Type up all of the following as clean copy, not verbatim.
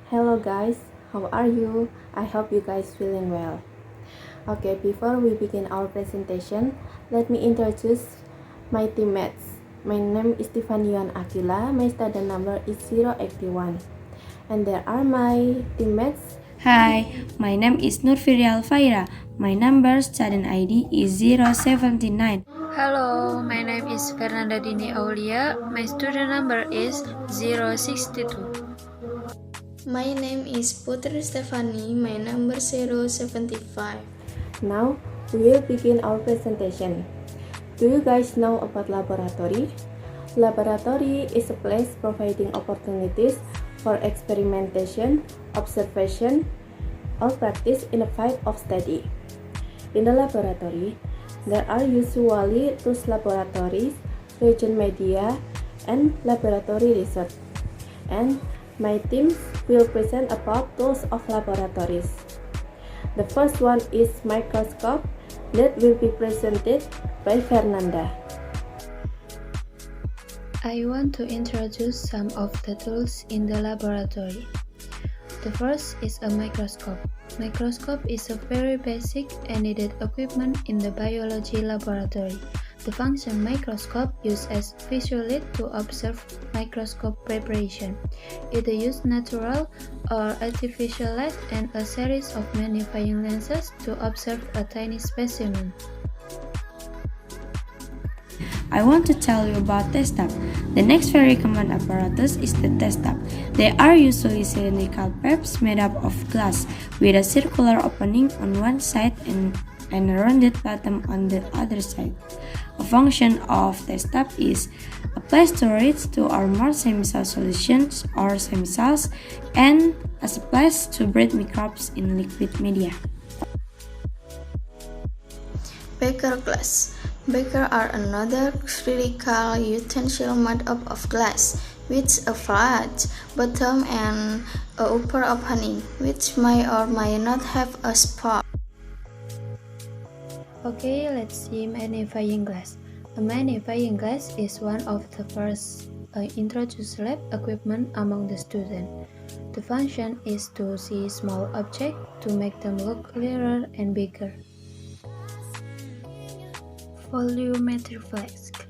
Hello guys, how are you? I hope you guys feeling well. Okay, before we begin our presentation, let me introduce my teammates. My name is Tiffany Akila, my student number is 081. And there are my teammates. Hi, my name is Nurfiri Alfaira. My number student ID is 079. Hello, my name is Fernanda Dini Aulia. My student number is 062. My name is Putri Stefani. My number 075. Now, we will begin our presentation. Do you guys know about laboratory? Laboratory is a place providing opportunities for experimentation, observation, or practice in a field of study. In the laboratory, there are usually two laboratories, region media, and laboratory research. And my team will present about those of laboratories. The first one is microscope that will be presented by Fernanda. I want to introduce some of the tools in the laboratory. The first is a microscope. Microscope is a very basic and needed equipment in the biology laboratory. The function microscope used as visual aid to observe microscope preparation. It uses natural or artificial light and a series of magnifying lenses to observe a tiny specimen. I want to tell you about test tub. The next very common apparatus is the test tub. They are usually cylindrical pipes made up of glass with a circular opening on one side and a rounded bottom on the other side. A function of test tub is a place to reach to or more semi-salt solutions or semi-salts and as a place to breed microbes in liquid media. Beaker glass. Beaker are another spherical utensil made up of glass, with a flat bottom and a upper opening, which may or may not have a spout. Okay, let's see magnifying glass. A magnifying glass is one of the first introduced lab equipment among the students. The function is to see small objects to make them look clearer and bigger. Volumetric flask.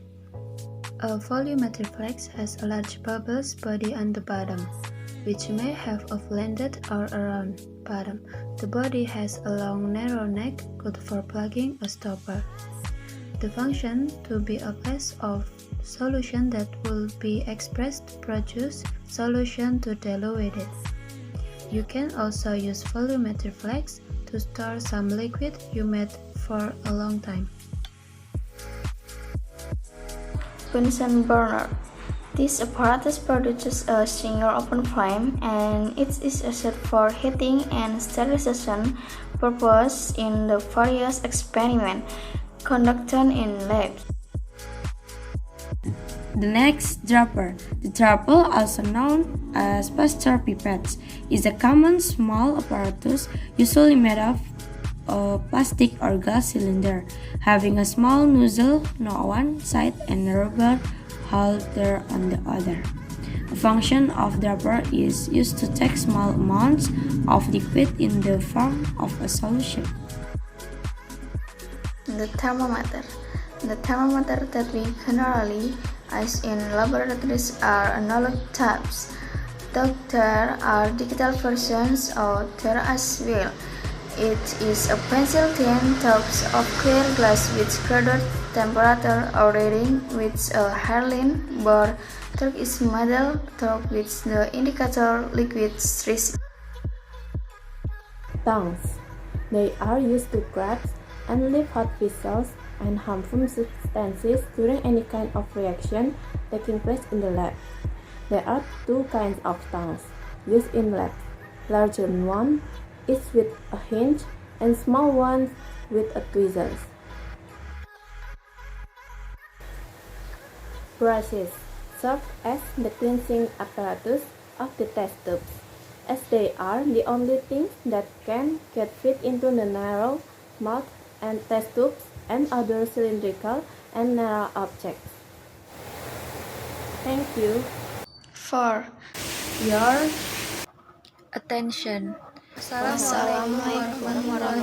A volumetric flask has a large bubbles body on the bottom, which may have a blended or a round bottom. The body has a long narrow neck, good for plugging a stopper. The function to be a place of solution that will be expressed to produce solution to dilute it. You can also use volumetric flask to store some liquid you made for a long time. Bunsen burner. This apparatus produces a single open flame and it is used for heating and sterilization purposes in the various experiments conducted in labs. The next dropper. The dropper, also known as Pasteur pipettes, is a common small apparatus usually made of a plastic or glass cylinder, having a small nozzle on one side and a rubber holder on the other. The function of dropper is used to take small amounts of liquid in the form of a solution. The thermometer. The thermometer that we generally use in laboratories are analog types, though there are digital versions of there as well. It is a pencil-thin tube of clear glass with graded temperature or reading with a hairline bar. Tube is metal tube with the indicator liquid streaks. Tongues. They are used to grab and lift hot vessels and harmful substances during any kind of reaction taking place in the lab. There are two kinds of tongues used in labs. Larger one is with a hinge and small ones with a tweezers. Brushes serve as the cleansing apparatus of the test tubes, as they are the only things that can get fit into the narrow mouth and test tubes and other cylindrical and narrow objects. Thank you. 4. Your attention. Wassalamualaikum warahmatullahi